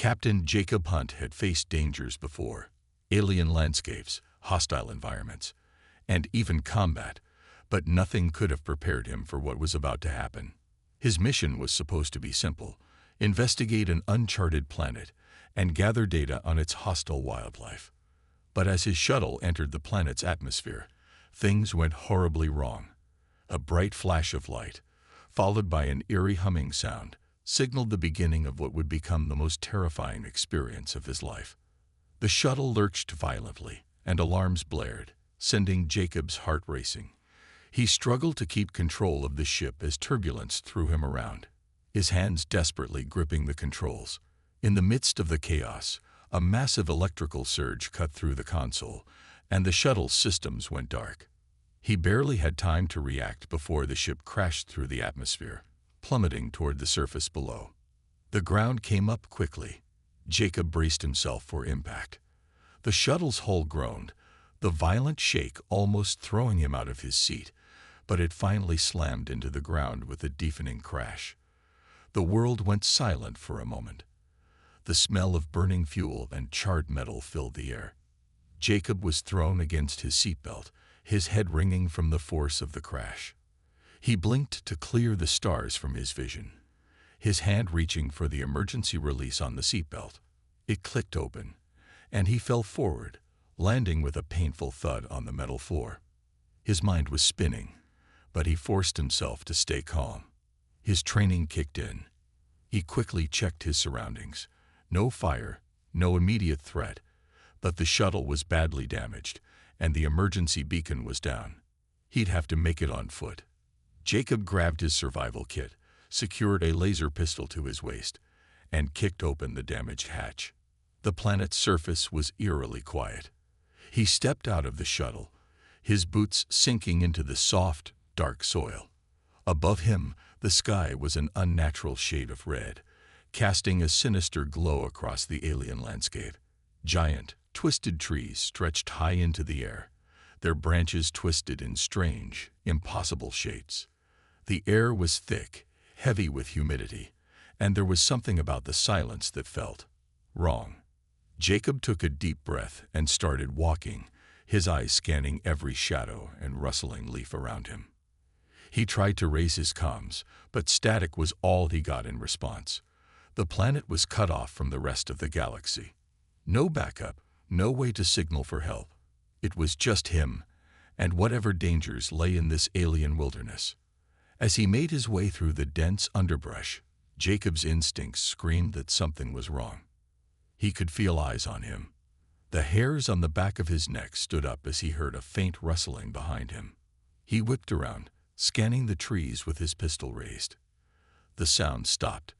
Captain Jacob Hunt had faced dangers before, alien landscapes, hostile environments, and even combat, but nothing could have prepared him for what was about to happen. His mission was supposed to be simple: investigate an uncharted planet and gather data on its hostile wildlife. But as his shuttle entered the planet's atmosphere, things went horribly wrong. A bright flash of light, followed by an eerie humming sound, signaled the beginning of what would become the most terrifying experience of his life. The shuttle lurched violently, and alarms blared, sending Jacob's heart racing. He struggled to keep control of the ship as turbulence threw him around, his hands desperately gripping the controls. In the midst of the chaos, a massive electrical surge cut through the console, and the shuttle's systems went dark. He barely had time to react before the ship crashed through the atmosphere, plummeting toward the surface below. The ground came up quickly. Jacob braced himself for impact. The shuttle's hull groaned, the violent shake almost throwing him out of his seat, but it finally slammed into the ground with a deafening crash. The world went silent for a moment. The smell of burning fuel and charred metal filled the air. Jacob was thrown against his seatbelt, his head ringing from the force of the crash. He blinked to clear the stars from his vision, his hand reaching for the emergency release on the seatbelt. It clicked open, and he fell forward, landing with a painful thud on the metal floor. His mind was spinning, but he forced himself to stay calm. His training kicked in. He quickly checked his surroundings. No fire, no immediate threat, but the shuttle was badly damaged, and the emergency beacon was down. He'd have to make it on foot. Jacob grabbed his survival kit, secured a laser pistol to his waist, and kicked open the damaged hatch. The planet's surface was eerily quiet. He stepped out of the shuttle, his boots sinking into the soft, dark soil. Above him, the sky was an unnatural shade of red, casting a sinister glow across the alien landscape. Giant, twisted trees stretched high into the air, their branches twisted in strange, impossible shapes. The air was thick, heavy with humidity, and there was something about the silence that felt wrong. Jacob took a deep breath and started walking, his eyes scanning every shadow and rustling leaf around him. He tried to raise his comms, but static was all he got in response. The planet was cut off from the rest of the galaxy. No backup, no way to signal for help. It was just him, and whatever dangers lay in this alien wilderness. As he made his way through the dense underbrush, Jacob's instincts screamed that something was wrong. He could feel eyes on him. The hairs on the back of his neck stood up as he heard a faint rustling behind him. He whipped around, scanning the trees with his pistol raised. The sound stopped.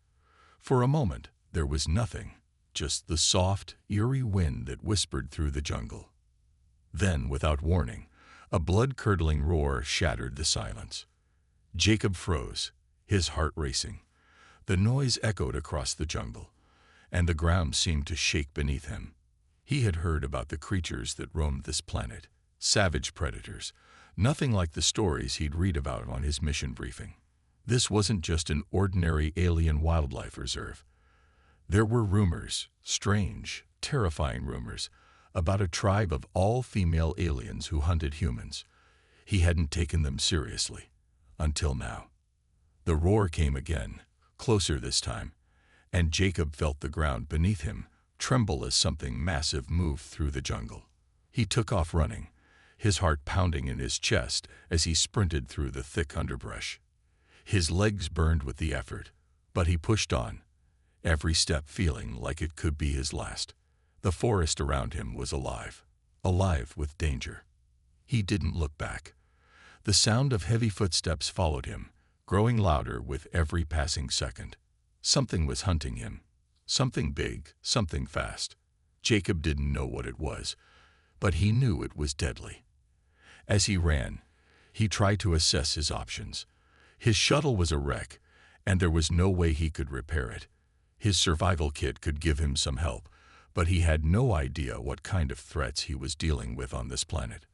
For a moment, there was nothing, just the soft, eerie wind that whispered through the jungle. Then, without warning, a blood-curdling roar shattered the silence. Jacob froze, his heart racing. The noise echoed across the jungle, and the ground seemed to shake beneath him. He had heard about the creatures that roamed this planet, savage predators, nothing like the stories he'd read about on his mission briefing. This wasn't just an ordinary alien wildlife reserve. There were rumors, strange, terrifying rumors, about a tribe of all-female aliens who hunted humans. He hadn't taken them seriously, until now. The roar came again, closer this time, and Jacob felt the ground beneath him tremble as something massive moved through the jungle. He took off running, his heart pounding in his chest as he sprinted through the thick underbrush. His legs burned with the effort, but he pushed on, every step feeling like it could be his last. The forest around him was alive, alive with danger. He didn't look back. The sound of heavy footsteps followed him, growing louder with every passing second. Something was hunting him. Something big, something fast. Jacob didn't know what it was, but he knew it was deadly. As he ran, he tried to assess his options. His shuttle was a wreck, and there was no way he could repair it. His survival kit could give him some help, but he had no idea what kind of threats he was dealing with on this planet.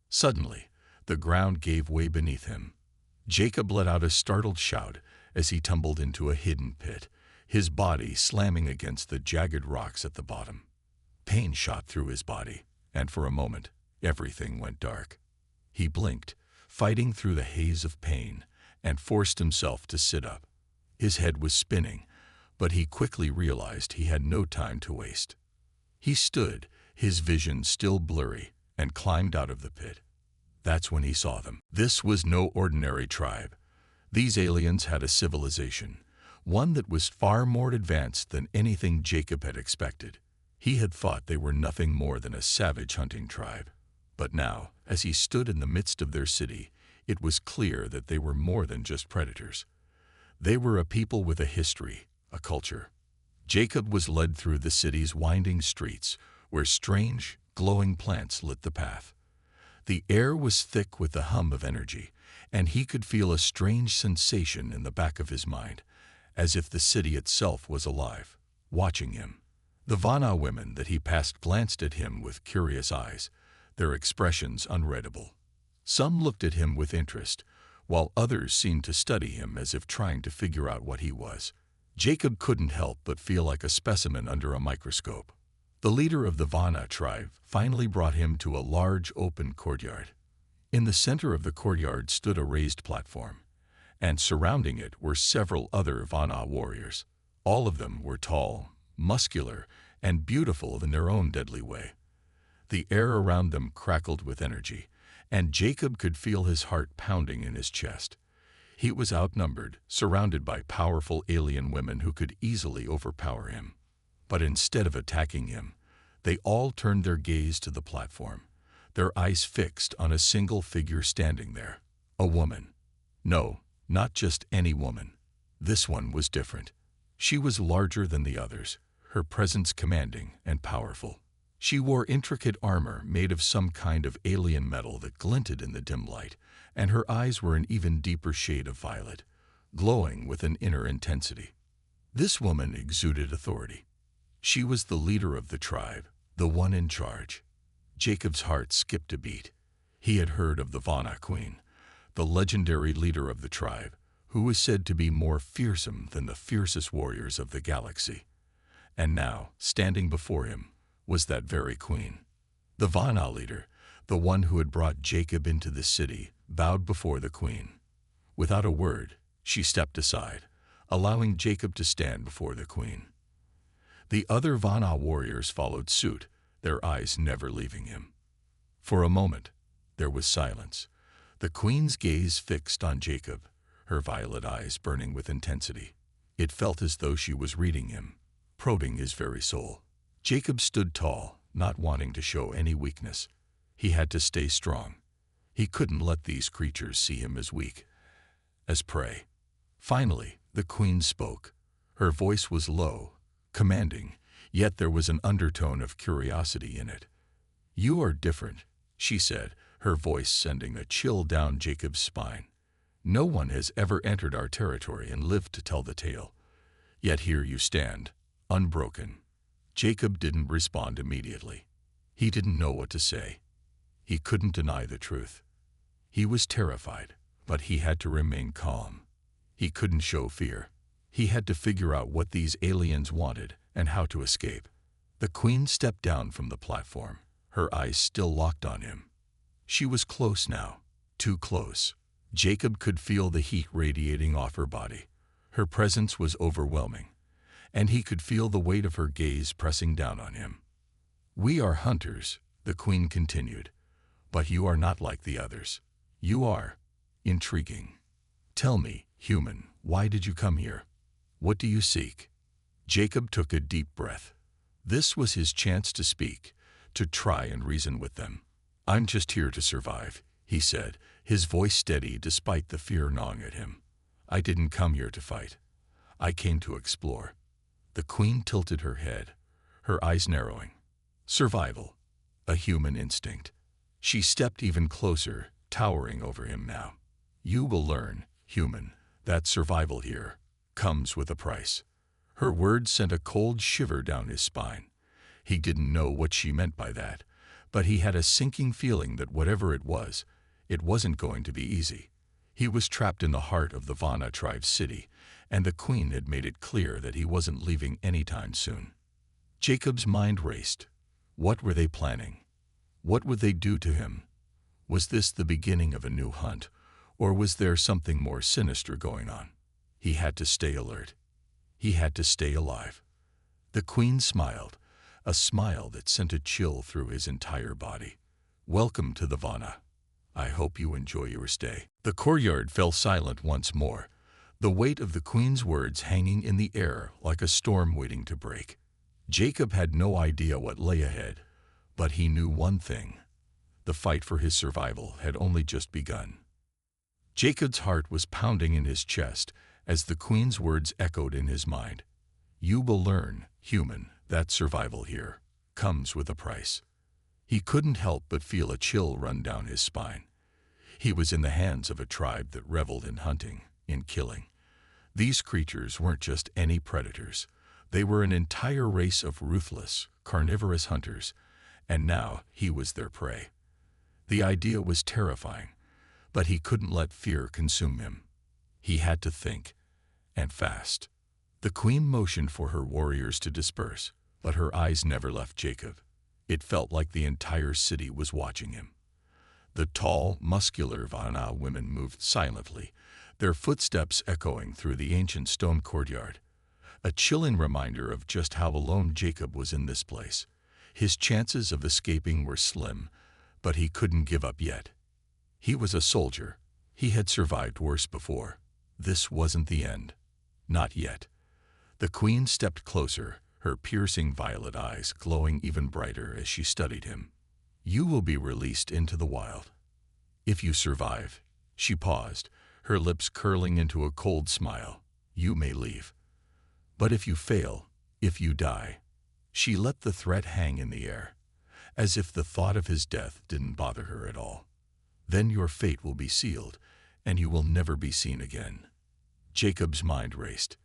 Suddenly, the ground gave way beneath him. Jacob let out a startled shout as he tumbled into a hidden pit, his body slamming against the jagged rocks at the bottom. Pain shot through his body, and for a moment, everything went dark. He blinked, fighting through the haze of pain, and forced himself to sit up. His head was spinning, but he quickly realized he had no time to waste. He stood, his vision still blurry, and climbed out of the pit. That's when he saw them. This was no ordinary tribe. These aliens had a civilization, one that was far more advanced than anything Jacob had expected. He had thought they were nothing more than a savage hunting tribe. But now, as he stood in the midst of their city, it was clear that they were more than just predators. They were a people with a history, a culture. Jacob was led through the city's winding streets, where strange, glowing plants lit the path. The air was thick with the hum of energy, and he could feel a strange sensation in the back of his mind, as if the city itself was alive, watching him. The Vana women that he passed glanced at him with curious eyes, their expressions unreadable. Some looked at him with interest, while others seemed to study him as if trying to figure out what he was. Jacob couldn't help but feel like a specimen under a microscope. The leader of the Vana tribe finally brought him to a large open courtyard. In the center of the courtyard stood a raised platform, and surrounding it were several other Vana warriors. All of them were tall, muscular, and beautiful in their own deadly way. The air around them crackled with energy, and Jacob could feel his heart pounding in his chest. He was outnumbered, surrounded by powerful alien women who could easily overpower him. But instead of attacking him, they all turned their gaze to the platform, their eyes fixed on a single figure standing there, a woman. No, not just any woman. This one was different. She was larger than the others, her presence commanding and powerful. She wore intricate armor made of some kind of alien metal that glinted in the dim light, and her eyes were an even deeper shade of violet, glowing with an inner intensity. This woman exuded authority. She was the leader of the tribe, the one in charge. Jacob's heart skipped a beat. He had heard of the Vana Queen, the legendary leader of the tribe, who was said to be more fearsome than the fiercest warriors of the galaxy. And now, standing before him, was that very queen. The Vana leader, the one who had brought Jacob into the city, bowed before the queen. Without a word, she stepped aside, allowing Jacob to stand before the queen. The other Vana warriors followed suit, their eyes never leaving him. For a moment, there was silence, the queen's gaze fixed on Jacob, her violet eyes burning with intensity. It felt as though she was reading him, probing his very soul. Jacob stood tall, not wanting to show any weakness. He had to stay strong. He couldn't let these creatures see him as weak, as prey. Finally, the queen spoke. Her voice was low, commanding, yet there was an undertone of curiosity in it. "You are different," she said, her voice sending a chill down Jacob's spine. "No one has ever entered our territory and lived to tell the tale. Yet here you stand, unbroken." Jacob didn't respond immediately. He didn't know what to say. He couldn't deny the truth. He was terrified, but he had to remain calm. He couldn't show fear. He had to figure out what these aliens wanted and how to escape. The queen stepped down from the platform, her eyes still locked on him. She was close now, too close. Jacob could feel the heat radiating off her body. Her presence was overwhelming, and he could feel the weight of her gaze pressing down on him. "We are hunters," the queen continued, "but you are not like the others. You are intriguing. Tell me, human, why did you come here? What do you seek?" Jacob took a deep breath. This was his chance to speak, to try and reason with them. "I'm just here to survive," he said, his voice steady despite the fear gnawing at him. "I didn't come here to fight. I came to explore." The queen tilted her head, her eyes narrowing. Survival, a human instinct. She stepped even closer, towering over him now. "You will learn, human, that survival here comes with a price." Her words sent a cold shiver down his spine. He didn't know what she meant by that, but he had a sinking feeling that whatever it wasn't going to be easy. He was trapped in the heart of the Vana tribe's city, and the queen had made it clear that he wasn't leaving anytime soon. Jacob's mind raced. What were they planning? What would they do to him? Was this the beginning of a new hunt, or was there something more sinister going on? He had to stay alert. He had to stay alive. The queen smiled, a smile that sent a chill through his entire body. Welcome to the Vana. I hope you enjoy your stay. The courtyard fell silent once more, the weight of the queen's words hanging in the air like a storm waiting to break. Jacob had no idea what lay ahead, but he knew one thing. The fight for his survival had only just begun. Jacob's heart was pounding in his chest as the queen's words echoed in his mind. You will learn, human, that survival here comes with a price. He couldn't help but feel a chill run down his spine. He was in the hands of a tribe that reveled in hunting, in killing. These creatures weren't just any predators. They were an entire race of ruthless, carnivorous hunters, and now he was their prey. The idea was terrifying, but he couldn't let fear consume him. He had to think, and fast. The queen motioned for her warriors to disperse, but her eyes never left Jacob. It felt like the entire city was watching him. The tall, muscular Vana women moved silently, their footsteps echoing through the ancient stone courtyard. A chilling reminder of just how alone Jacob was in this place. His chances of escaping were slim, but he couldn't give up yet. He was a soldier. He had survived worse before. This wasn't the end. Not yet. The queen stepped closer, her piercing violet eyes glowing even brighter as she studied him. You will be released into the wild. If you survive, she paused, her lips curling into a cold smile, you may leave. But if you fail, if you die, she let the threat hang in the air, as if the thought of his death didn't bother her at all. Then your fate will be sealed, and you will never be seen again. Jacob's mind raced.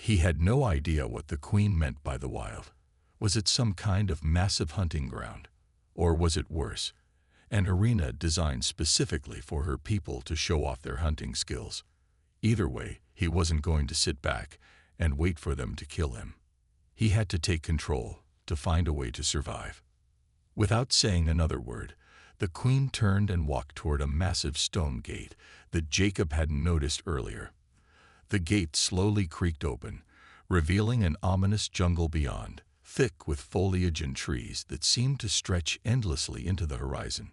He had no idea what the queen meant by the wild. Was it some kind of massive hunting ground? Or was it worse, an arena designed specifically for her people to show off their hunting skills? Either way, he wasn't going to sit back and wait for them to kill him. He had to take control, to find a way to survive. Without saying another word, the queen turned and walked toward a massive stone gate that Jacob hadn't noticed earlier. The gate slowly creaked open, revealing an ominous jungle beyond, thick with foliage and trees that seemed to stretch endlessly into the horizon.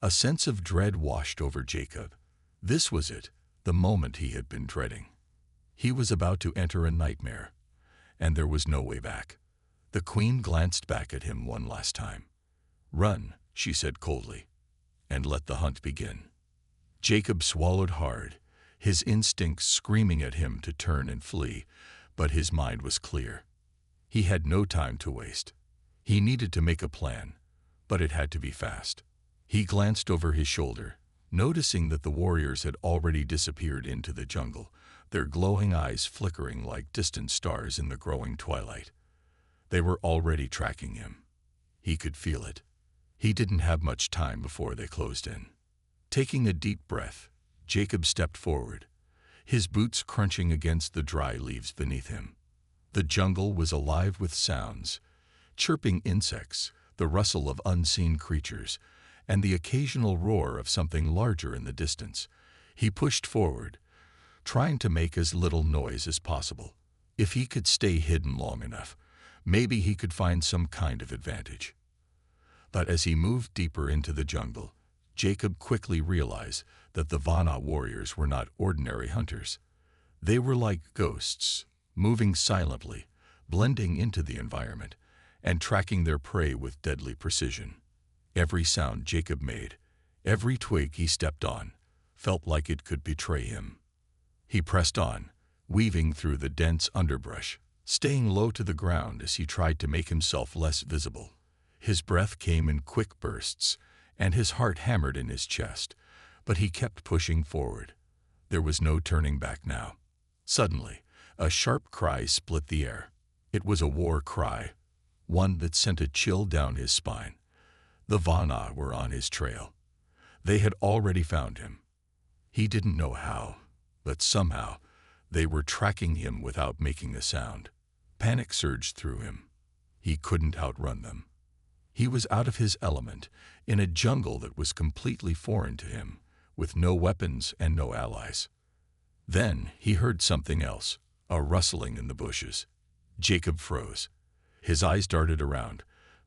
A sense of dread washed over Jacob. This was it, the moment he had been dreading. He was about to enter a nightmare, and there was no way back. The queen glanced back at him one last time. Run, she said coldly, and let the hunt begin. Jacob swallowed hard, his instincts screaming at him to turn and flee, but his mind was clear. He had no time to waste. He needed to make a plan, but it had to be fast. He glanced over his shoulder, noticing that the warriors had already disappeared into the jungle, their glowing eyes flickering like distant stars in the growing twilight. They were already tracking him. He could feel it. He didn't have much time before they closed in. Taking a deep breath, Jacob stepped forward, his boots crunching against the dry leaves beneath him. The jungle was alive with sounds, chirping insects, the rustle of unseen creatures, and the occasional roar of something larger in the distance. He pushed forward, trying to make as little noise as possible. If he could stay hidden long enough, maybe he could find some kind of advantage. But as he moved deeper into the jungle, Jacob quickly realized that the Vana warriors were not ordinary hunters. They were like ghosts, moving silently, blending into the environment, and tracking their prey with deadly precision. Every sound Jacob made, every twig he stepped on, felt like it could betray him. He pressed on, weaving through the dense underbrush, staying low to the ground as he tried to make himself less visible. His breath came in quick bursts, and his heart hammered in his chest, but he kept pushing forward. There was no turning back now. Suddenly, a sharp cry split the air. It was a war cry, one that sent a chill down his spine. The Vana were on his trail. They had already found him. He didn't know how, but somehow they were tracking him without making a sound. Panic surged through him. He couldn't outrun them. He was out of his element, in a jungle that was completely foreign to him, with no weapons and no allies. Then he heard something else, a rustling in the bushes. Jacob froze. His eyes darted around,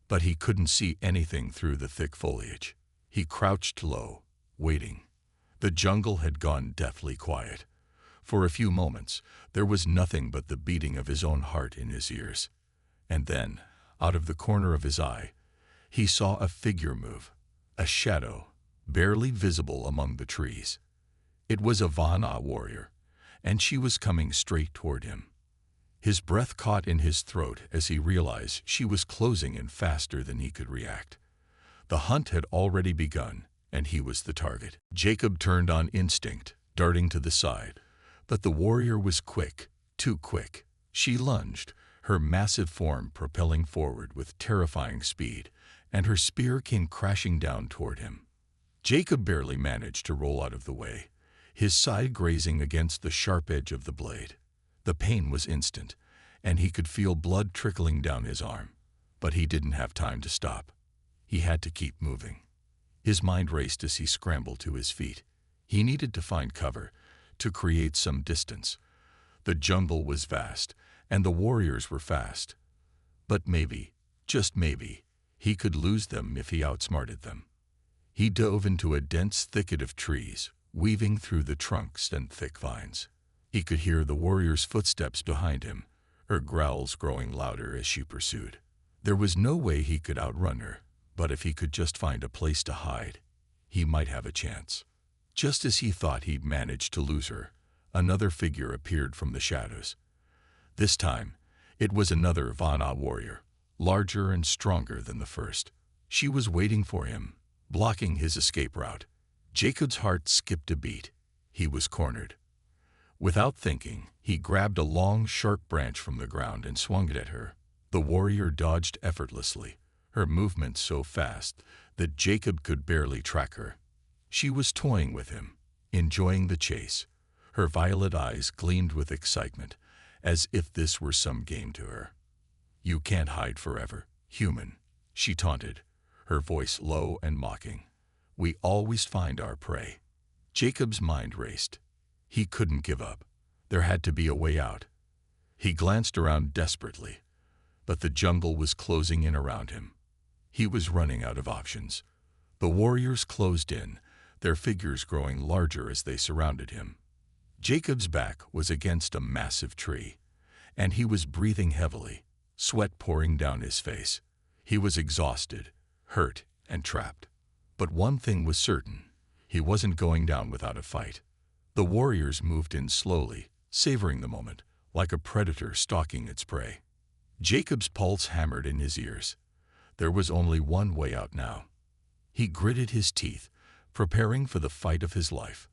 but he couldn't see anything through the thick foliage. He crouched low, waiting. The jungle had gone deathly quiet. For a few moments, there was nothing but the beating of his own heart in his ears. And then, out of the corner of his eye, he saw a figure move, a shadow, barely visible among the trees. It was a Vana warrior, and she was coming straight toward him. His breath caught in his throat as he realized she was closing in faster than he could react. The hunt had already begun, and he was the target. Jacob turned on instinct, darting to the side. But the warrior was quick, too quick. She lunged, her massive form propelling forward with terrifying speed, and her spear came crashing down toward him. Jacob barely managed to roll out of the way, his side grazing against the sharp edge of the blade. The pain was instant, and he could feel blood trickling down his arm. But he didn't have time to stop. He had to keep moving. His mind raced as he scrambled to his feet. He needed to find cover, to create some distance. The jungle was vast, and the warriors were fast. But maybe, just maybe, he could lose them if he outsmarted them. He dove into a dense thicket of trees, weaving through the trunks and thick vines. He could hear the warrior's footsteps behind him, her growls growing louder as she pursued. There was no way he could outrun her, but if he could just find a place to hide, he might have a chance. Just as he thought he'd managed to lose her, another figure appeared from the shadows. This time, it was another Vana warrior, larger and stronger than the first. She was waiting for him, blocking his escape route. Jacob's heart skipped a beat. He was cornered. Without thinking, he grabbed a long, sharp branch from the ground and swung it at her. The warrior dodged effortlessly, her movements so fast that Jacob could barely track her. She was toying with him, enjoying the chase. Her violet eyes gleamed with excitement, as if this were some game to her. "You can't hide forever, human," she taunted, her voice low and mocking. "We always find our prey." Jacob's mind raced. He couldn't give up. There had to be a way out. He glanced around desperately, but the jungle was closing in around him. He was running out of options. The warriors closed in, their figures growing larger as they surrounded him. Jacob's back was against a massive tree, and he was breathing heavily, sweat pouring down his face. He was exhausted, hurt, and trapped. But one thing was certain: he wasn't going down without a fight. The warriors moved in slowly, savoring the moment, like a predator stalking its prey. Jacob's pulse hammered in his ears. There was only one way out now. He gritted his teeth, preparing for the fight of his life.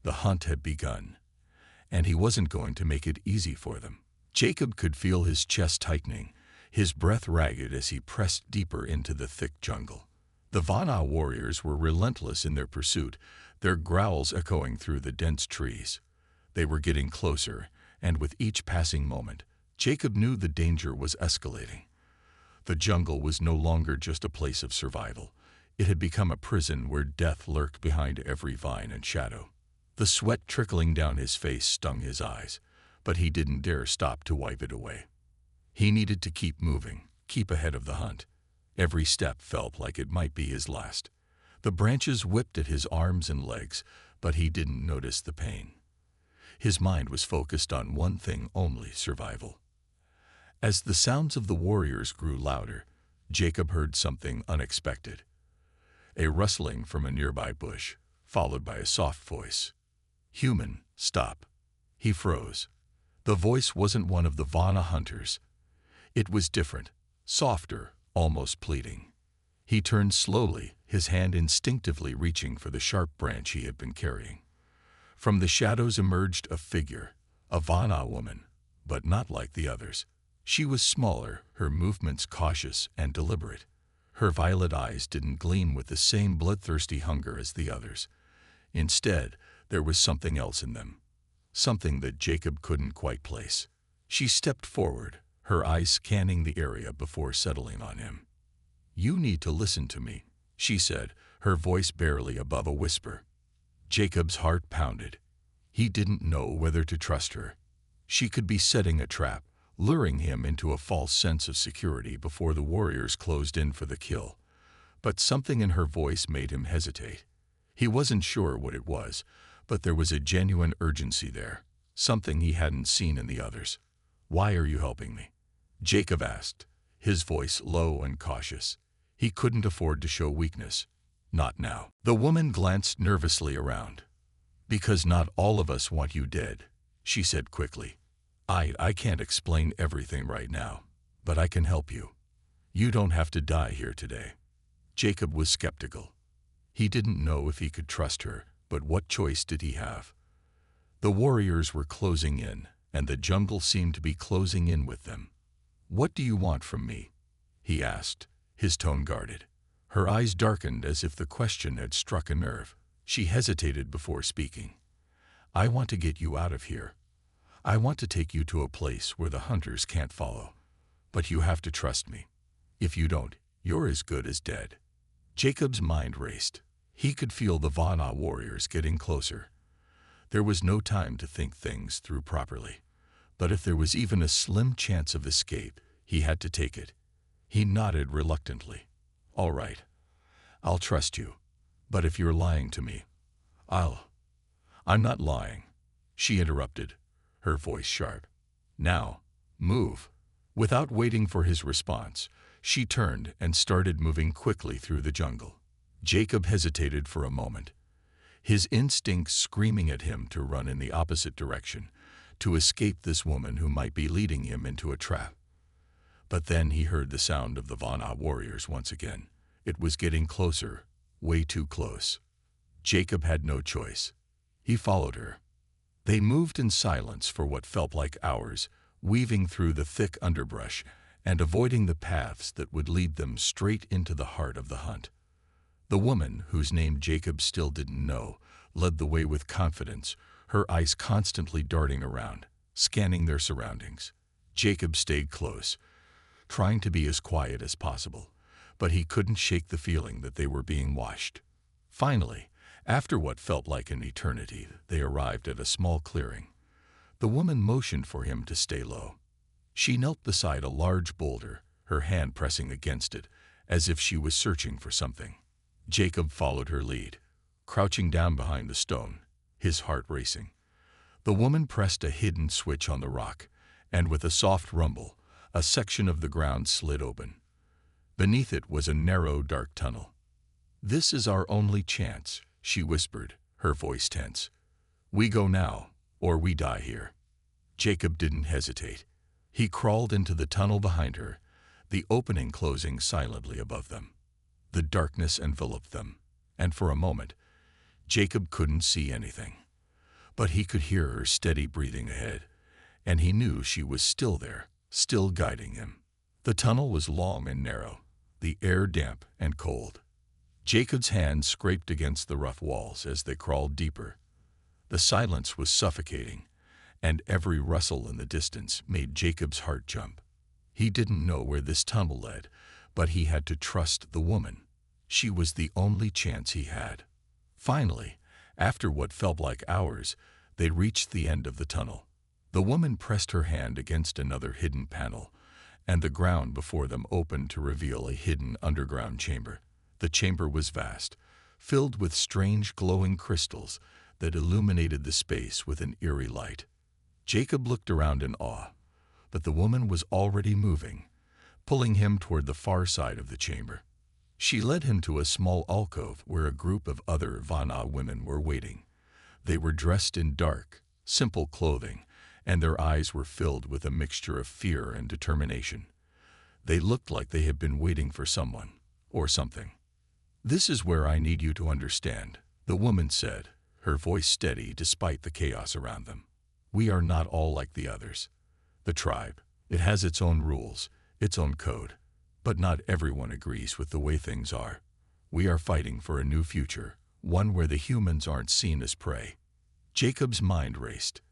The hunt had begun, and he wasn't going to make it easy for them. Jacob could feel his chest tightening, his breath ragged as he pressed deeper into the thick jungle. The Vana warriors were relentless in their pursuit, their growls echoing through the dense trees. They were getting closer, and with each passing moment, Jacob knew the danger was escalating. The jungle was no longer just a place of survival. It had become a prison where death lurked behind every vine and shadow. The sweat trickling down his face stung his eyes, but he didn't dare stop to wipe it away. He needed to keep moving, keep ahead of the hunt. Every step felt like it might be his last. The branches whipped at his arms and legs, but he didn't notice the pain. His mind was focused on one thing only: survival. As the sounds of the warriors grew louder, Jacob heard something unexpected. A rustling from a nearby bush, followed by a soft voice. "Human, stop." He froze. The voice wasn't one of the Vana hunters. It was different, softer, almost pleading. He turned slowly, his hand instinctively reaching for the sharp branch he had been carrying. From the shadows emerged a figure, a Vana woman, but not like the others. She was smaller, her movements cautious and deliberate. Her violet eyes didn't gleam with the same bloodthirsty hunger as the others. Instead, there was something else in them. Something that Jacob couldn't quite place. She stepped forward, her eyes scanning the area before settling on him. "You need to listen to me," she said, her voice barely above a whisper. Jacob's heart pounded. He didn't know whether to trust her. She could be setting a trap, luring him into a false sense of security before the warriors closed in for the kill. But something in her voice made him hesitate. He wasn't sure what it was, but there was a genuine urgency there, something he hadn't seen in the others. "Why are you helping me?" Jacob asked, his voice low and cautious. He couldn't afford to show weakness. Not now. The woman glanced nervously around. "Because not all of us want you dead," she said quickly. I can't explain everything right now, but I can help you. You don't have to die here today." Jacob was skeptical. He didn't know if he could trust her, but what choice did he have? The warriors were closing in, and the jungle seemed to be closing in with them. "What do you want from me?" he asked, his tone guarded. Her eyes darkened as if the question had struck a nerve. She hesitated before speaking. "I want to get you out of here. I want to take you to a place where the hunters can't follow. But you have to trust me. If you don't, you're as good as dead." Jacob's mind raced. He could feel the Vana warriors getting closer. There was no time to think things through properly. But if there was even a slim chance of escape, he had to take it. He nodded reluctantly. "All right. I'll trust you. But if you're lying to me, I'm not lying," she interrupted, her voice sharp. "Now, move." Without waiting for his response, she turned and started moving quickly through the jungle. Jacob hesitated for a moment, his instincts screaming at him to run in the opposite direction, to escape this woman who might be leading him into a trap. But then he heard the sound of the Vana warriors once again. It was getting closer, way too close. Jacob had no choice. He followed her. They moved in silence for what felt like hours, weaving through the thick underbrush and avoiding the paths that would lead them straight into the heart of the hunt. The woman, whose name Jacob still didn't know, led the way with confidence, her eyes constantly darting around, scanning their surroundings. Jacob stayed close, trying to be as quiet as possible, but he couldn't shake the feeling that they were being watched. Finally, after what felt like an eternity, they arrived at a small clearing. The woman motioned for him to stay low. She knelt beside a large boulder, her hand pressing against it, as if she was searching for something. Jacob followed her lead, crouching down behind the stone, his heart racing. The woman pressed a hidden switch on the rock, and with a soft rumble, a section of the ground slid open. Beneath it was a narrow, dark tunnel. "This is our only chance," she whispered, her voice tense. "We go now, or we die here." Jacob didn't hesitate. He crawled into the tunnel behind her, the opening closing silently above them. The darkness enveloped them, and for a moment, Jacob couldn't see anything. But he could hear her steady breathing ahead, and he knew she was still there, still guiding him. The tunnel was long and narrow, the air damp and cold. Jacob's hands scraped against the rough walls as they crawled deeper. The silence was suffocating, and every rustle in the distance made Jacob's heart jump. He didn't know where this tunnel led, but he had to trust the woman. She was the only chance he had. Finally, after what felt like hours, they reached the end of the tunnel. The woman pressed her hand against another hidden panel, and the ground before them opened to reveal a hidden underground chamber. The chamber was vast, filled with strange glowing crystals that illuminated the space with an eerie light. Jacob looked around in awe, but the woman was already moving, pulling him toward the far side of the chamber. She led him to a small alcove where a group of other Vana women were waiting. They were dressed in dark, simple clothing, and their eyes were filled with a mixture of fear and determination. They looked like they had been waiting for someone, or something. "This is where I need you to understand," the woman said, her voice steady despite the chaos around them. "We are not all like the others. The tribe, it has its own rules, its own code, but not everyone agrees with the way things are. We are fighting for a new future, one where the humans aren't seen as prey." Jacob's mind raced.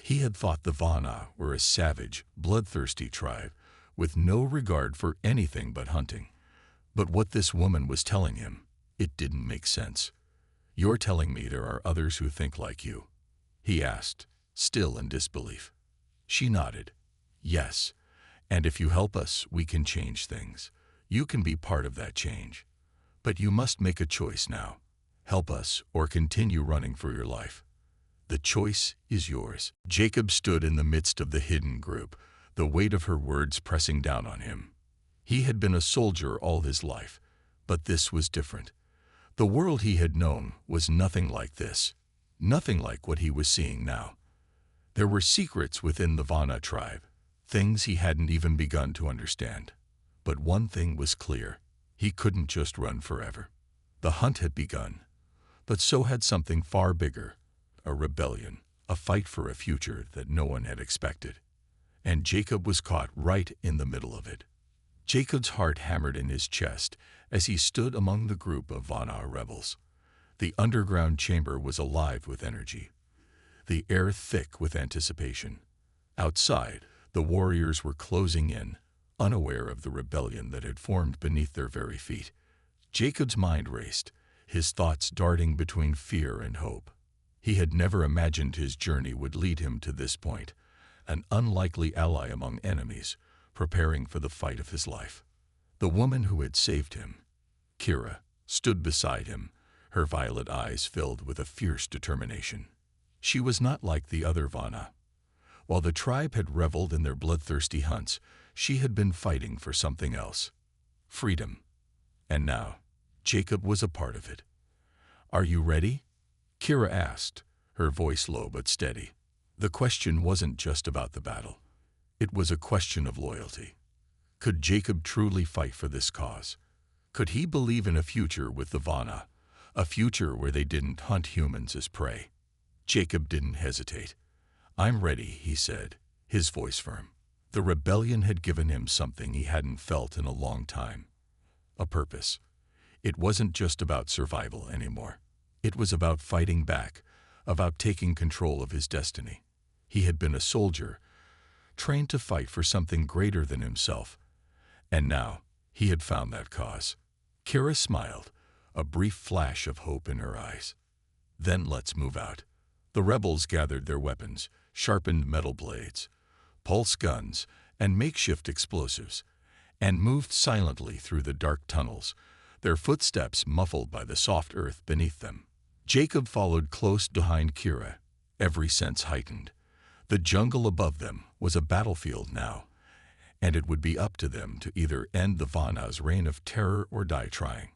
He had thought the Vana were a savage, bloodthirsty tribe with no regard for anything but hunting. But what this woman was telling him, it didn't make sense. "You're telling me there are others who think like you?" he asked, still in disbelief. She nodded. "Yes, and if you help us, we can change things. You can be part of that change. But you must make a choice now. Help us or continue running for your life. The choice is yours." Jacob stood in the midst of the hidden group, the weight of her words pressing down on him. He had been a soldier all his life, but this was different. The world he had known was nothing like this, nothing like what he was seeing now. There were secrets within the Vana tribe, things he hadn't even begun to understand. But one thing was clear: he couldn't just run forever. The hunt had begun, but so had something far bigger, a rebellion, a fight for a future that no one had expected. And Jacob was caught right in the middle of it. Jacob's heart hammered in his chest as he stood among the group of Vana rebels. The underground chamber was alive with energy, the air thick with anticipation. Outside, the warriors were closing in, unaware of the rebellion that had formed beneath their very feet. Jacob's mind raced, his thoughts darting between fear and hope. He had never imagined his journey would lead him to this point, an unlikely ally among enemies, preparing for the fight of his life. The woman who had saved him, Kira, stood beside him, her violet eyes filled with a fierce determination. She was not like the other Vana. While the tribe had reveled in their bloodthirsty hunts, she had been fighting for something else: freedom. And now, Jacob was a part of it. "Are you ready?" Kira asked, her voice low but steady. The question wasn't just about the battle. It was a question of loyalty. Could Jacob truly fight for this cause? Could he believe in a future with the Vana, a future where they didn't hunt humans as prey? Jacob didn't hesitate. "I'm ready," he said, his voice firm. The rebellion had given him something he hadn't felt in a long time: a purpose. It wasn't just about survival anymore. It was about fighting back, about taking control of his destiny. He had been a soldier, trained to fight for something greater than himself, and now he had found that cause. Kira smiled, a brief flash of hope in her eyes. "Then let's move out." The rebels gathered their weapons, sharpened metal blades, pulse guns, and makeshift explosives, and moved silently through the dark tunnels, their footsteps muffled by the soft earth beneath them. Jacob followed close behind Kira, every sense heightened. The jungle above them was a battlefield now, and it would be up to them to either end the Vana's reign of terror or die trying.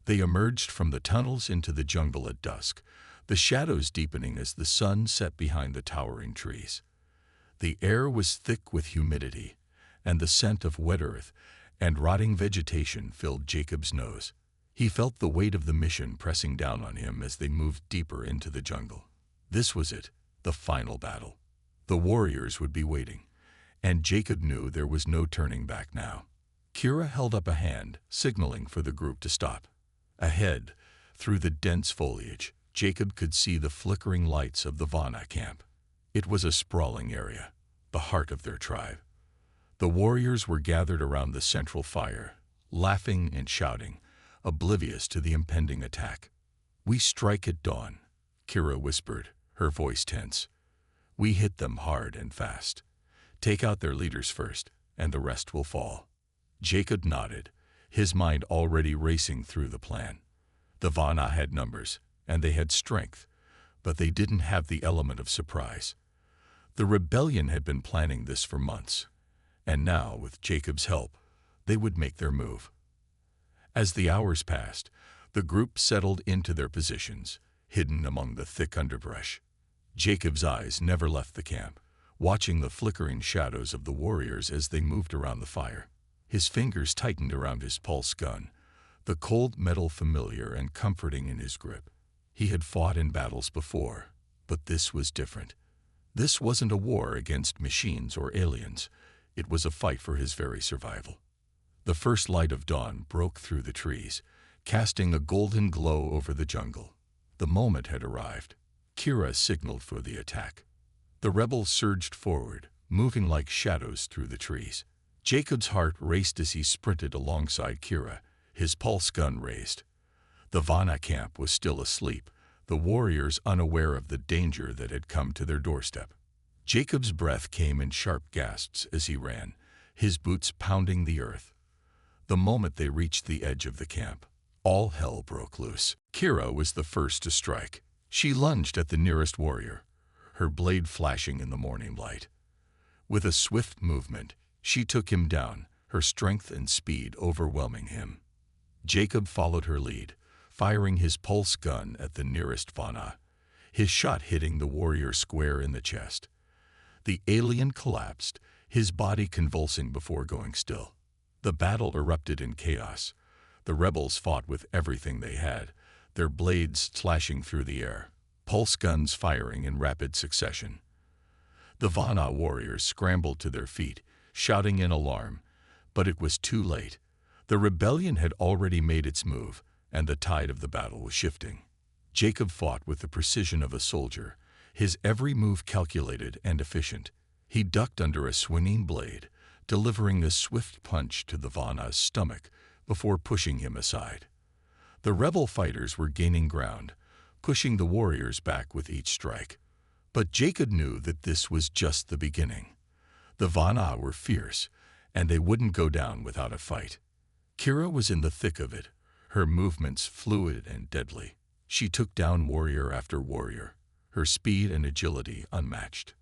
They emerged from the tunnels into the jungle at dusk, the shadows deepening as the sun set behind the towering trees. The air was thick with humidity, and the scent of wet earth and rotting vegetation filled Jacob's nose. He felt the weight of the mission pressing down on him as they moved deeper into the jungle. This was it, the final battle. The warriors would be waiting, and Jacob knew there was no turning back now. Kira held up a hand, signaling for the group to stop. Ahead, through the dense foliage, Jacob could see the flickering lights of the Vana camp. It was a sprawling area, the heart of their tribe. The warriors were gathered around the central fire, laughing and shouting, oblivious to the impending attack. "We strike at dawn," Kira whispered, her voice tense. "We hit them hard and fast. Take out their leaders first, and the rest will fall." Jacob nodded, his mind already racing through the plan. The Vana had numbers, and they had strength, but they didn't have the element of surprise. The rebellion had been planning this for months, and now, with Jacob's help, they would make their move. As the hours passed, the group settled into their positions, hidden among the thick underbrush. Jacob's eyes never left the camp, watching the flickering shadows of the warriors as they moved around the fire. His fingers tightened around his pulse gun, the cold metal familiar and comforting in his grip. He had fought in battles before, but this was different. This wasn't a war against machines or aliens. It was a fight for his very survival. The first light of dawn broke through the trees, casting a golden glow over the jungle. The moment had arrived. Kira signaled for the attack. The rebels surged forward, moving like shadows through the trees. Jacob's heart raced as he sprinted alongside Kira, his pulse gun raised. The Vana camp was still asleep, the warriors unaware of the danger that had come to their doorstep. Jacob's breath came in sharp gasps as he ran, his boots pounding the earth. The moment they reached the edge of the camp, all hell broke loose. Kira was the first to strike. She lunged at the nearest warrior, her blade flashing in the morning light. With a swift movement, she took him down, her strength and speed overwhelming him. Jacob followed her lead, firing his pulse gun at the nearest Vana, his shot hitting the warrior square in the chest. The alien collapsed, his body convulsing before going still. The battle erupted in chaos. The rebels fought with everything they had, their blades slashing through the air, pulse guns firing in rapid succession. The Vana warriors scrambled to their feet, shouting in alarm, but it was too late. The rebellion had already made its move, and the tide of the battle was shifting. Jacob fought with the precision of a soldier, his every move calculated and efficient. He ducked under a swinging blade, delivering a swift punch to the Vana's stomach before pushing him aside. The rebel fighters were gaining ground, pushing the warriors back with each strike. But Jacob knew that this was just the beginning. The Vana were fierce, and they wouldn't go down without a fight. Kira was in the thick of it, her movements fluid and deadly. She took down warrior after warrior, her speed and agility unmatched.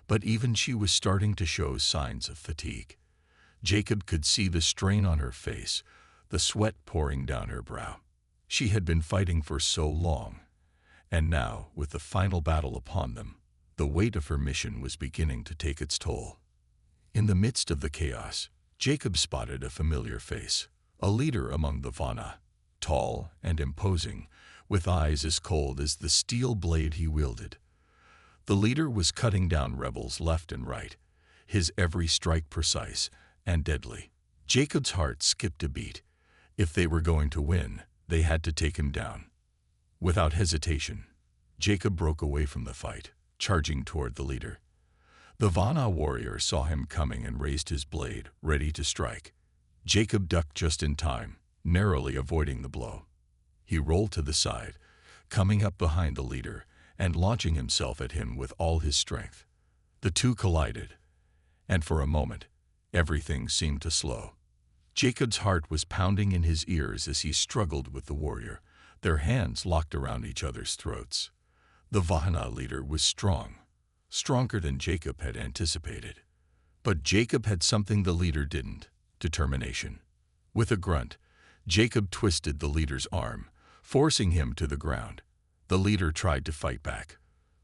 But even she was starting to show signs of fatigue. Jacob could see the strain on her face, the sweat pouring down her brow. She had been fighting for so long, and now, with the final battle upon them, the weight of her mission was beginning to take its toll. In the midst of the chaos, Jacob spotted a familiar face, a leader among the Vana, tall and imposing, with eyes as cold as the steel blade he wielded. The leader was cutting down rebels left and right, his every strike precise and deadly. Jacob's heart skipped a beat. If they were going to win, they had to take him down. Without hesitation, Jacob broke away from the fight, charging toward the leader. The Vana warrior saw him coming and raised his blade, ready to strike. Jacob ducked just in time, narrowly avoiding the blow. He rolled to the side, coming up behind the leader and launching himself at him with all his strength. The two collided, and for a moment, everything seemed to slow. Jacob's heart was pounding in his ears as he struggled with the warrior, their hands locked around each other's throats. The Vana leader was strong, stronger than Jacob had anticipated. But Jacob had something the leader didn't: determination. With a grunt, Jacob twisted the leader's arm, forcing him to the ground. The leader tried to fight back,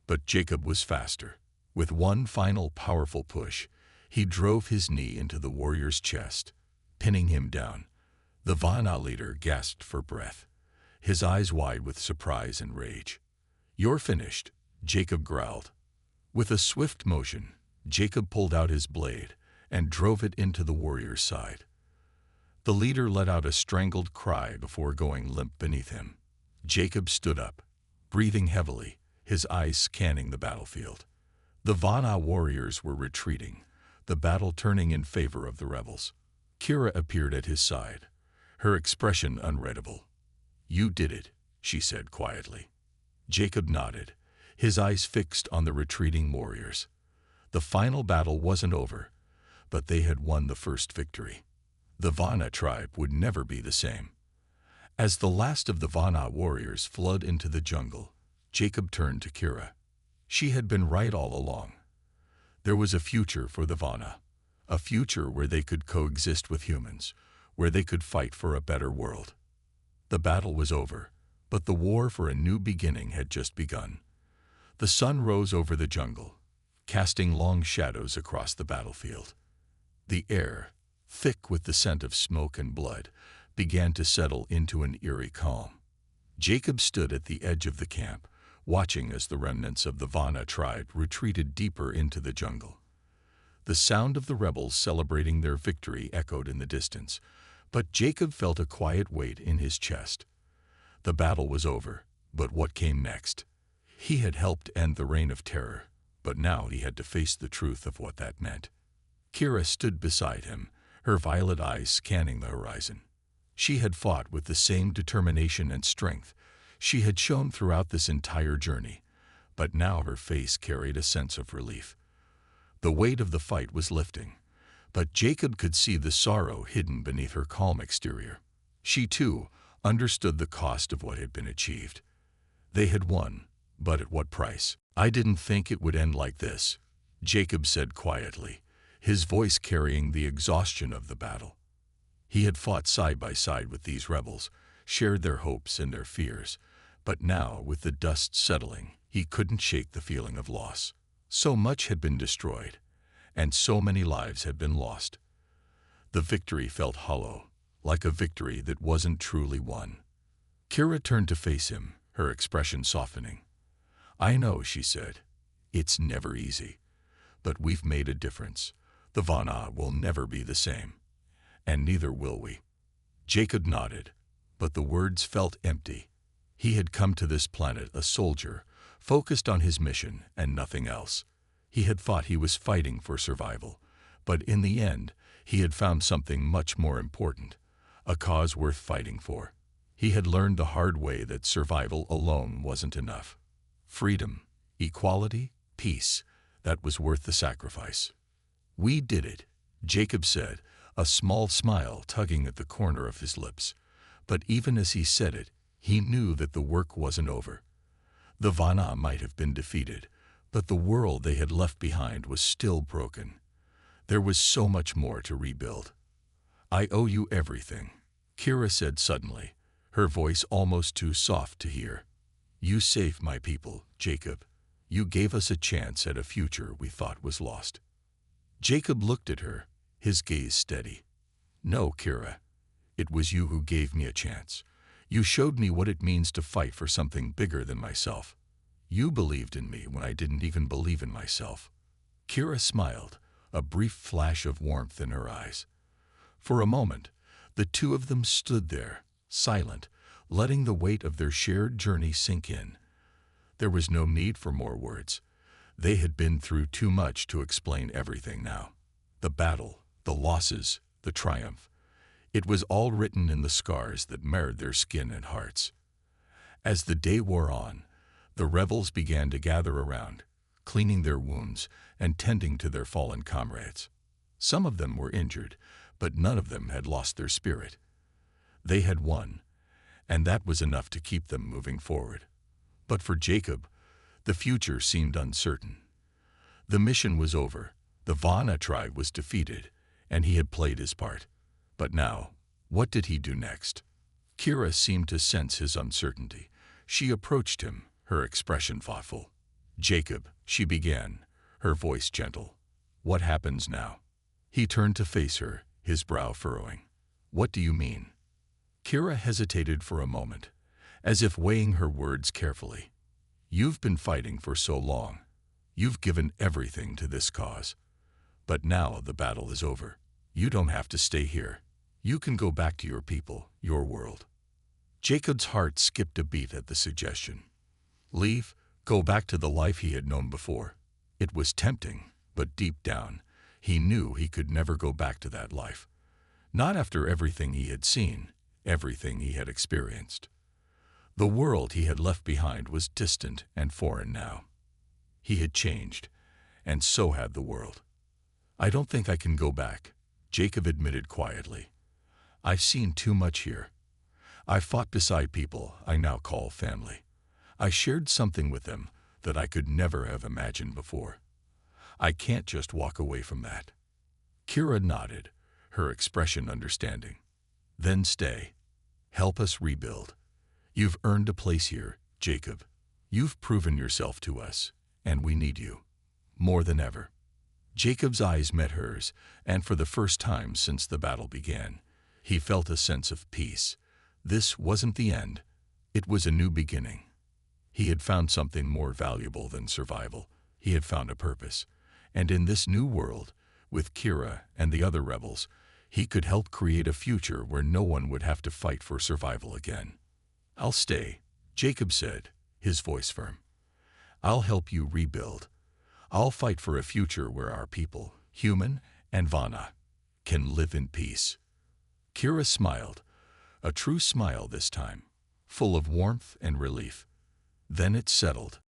but Jacob was faster. With one final powerful push, he drove his knee into the warrior's chest, pinning him down. The Vana leader gasped for breath, his eyes wide with surprise and rage. "You're finished," Jacob growled. With a swift motion, Jacob pulled out his blade and drove it into the warrior's side. The leader let out a strangled cry before going limp beneath him. Jacob stood up, breathing heavily, his eyes scanning the battlefield. The Vana warriors were retreating, the battle turning in favor of the rebels. Kira appeared at his side, her expression unreadable. "You did it," she said quietly. Jacob nodded, his eyes fixed on the retreating warriors. The final battle wasn't over, but they had won the first victory. The Vana tribe would never be the same. As the last of the Vana warriors fled into the jungle, Jacob turned to Kira. She had been right all along. There was a future for the Vana, a future where they could coexist with humans, where they could fight for a better world. The battle was over, but the war for a new beginning had just begun. The sun rose over the jungle, casting long shadows across the battlefield. The air, thick with the scent of smoke and blood, began to settle into an eerie calm. Jacob stood at the edge of the camp, watching as the remnants of the Vana tribe retreated deeper into the jungle. The sound of the rebels celebrating their victory echoed in the distance, but Jacob felt a quiet weight in his chest. The battle was over, but what came next? He had helped end the reign of terror, but now he had to face the truth of what that meant. Kira stood beside him, her violet eyes scanning the horizon. She had fought with the same determination and strength she had shown throughout this entire journey, but now her face carried a sense of relief. The weight of the fight was lifting, but Jacob could see the sorrow hidden beneath her calm exterior. She, too, understood the cost of what had been achieved. They had won, but at what price? "I didn't think it would end like this," Jacob said quietly, his voice carrying the exhaustion of the battle. He had fought side by side with these rebels, shared their hopes and their fears, but now, with the dust settling, he couldn't shake the feeling of loss. So much had been destroyed, and so many lives had been lost. The victory felt hollow, like a victory that wasn't truly won. Kira turned to face him, her expression softening. "I know," she said. "It's never easy. But we've made a difference. The Vana will never be the same. And neither will we." Jacob nodded, but the words felt empty. He had come to this planet a soldier, focused on his mission and nothing else. He had thought he was fighting for survival, but in the end, he had found something much more important, a cause worth fighting for. He had learned the hard way that survival alone wasn't enough. Freedom, equality, peace, that was worth the sacrifice. "We did it," Jacob said, a small smile tugging at the corner of his lips. But even as he said it, he knew that the work wasn't over. The Vana might have been defeated, but the world they had left behind was still broken. There was so much more to rebuild. "I owe you everything," Kira said suddenly, her voice almost too soft to hear. "You saved my people, Jacob. You gave us a chance at a future we thought was lost." Jacob looked at her, his gaze steady. "No, Kira. It was you who gave me a chance. You showed me what it means to fight for something bigger than myself. You believed in me when I didn't even believe in myself." Kira smiled, a brief flash of warmth in her eyes. For a moment, the two of them stood there, silent, letting the weight of their shared journey sink in. There was no need for more words. They had been through too much to explain everything now. The battle, the losses, the triumph. It was all written in the scars that marred their skin and hearts. As the day wore on, the rebels began to gather around, cleaning their wounds and tending to their fallen comrades. Some of them were injured, but none of them had lost their spirit. They had won, and that was enough to keep them moving forward. But for Jacob, the future seemed uncertain. The mission was over, the Vana tribe was defeated, and he had played his part. But now, what did he do next? Kira seemed to sense his uncertainty. She approached him, her expression thoughtful. "Jacob," she began, her voice gentle. "What happens now?" He turned to face her, his brow furrowing. "What do you mean?" Kira hesitated for a moment, as if weighing her words carefully. "You've been fighting for so long. You've given everything to this cause. But now the battle is over. You don't have to stay here. You can go back to your people, your world." Jacob's heart skipped a beat at the suggestion. Leave, go back to the life he had known before. It was tempting, but deep down, he knew he could never go back to that life. Not after everything he had seen, everything he had experienced. The world he had left behind was distant and foreign now. He had changed, and so had the world. "I don't think I can go back," Jacob admitted quietly. "I've seen too much here. I fought beside people I now call family. I shared something with them that I could never have imagined before. I can't just walk away from that." Kira nodded, her expression understanding. "Then stay. Help us rebuild. You've earned a place here, Jacob. You've proven yourself to us, and we need you. More than ever." Jacob's eyes met hers, and for the first time since the battle began, he felt a sense of peace. This wasn't the end. It was a new beginning. He had found something more valuable than survival. He had found a purpose. And in this new world, with Kira and the other rebels, he could help create a future where no one would have to fight for survival again. "I'll stay," Jacob said, his voice firm. I'll help you rebuild. I'll fight for a future where our people, human and Vana, can live in peace." Kira smiled, a true smile this time, full of warmth and relief. Then it settled.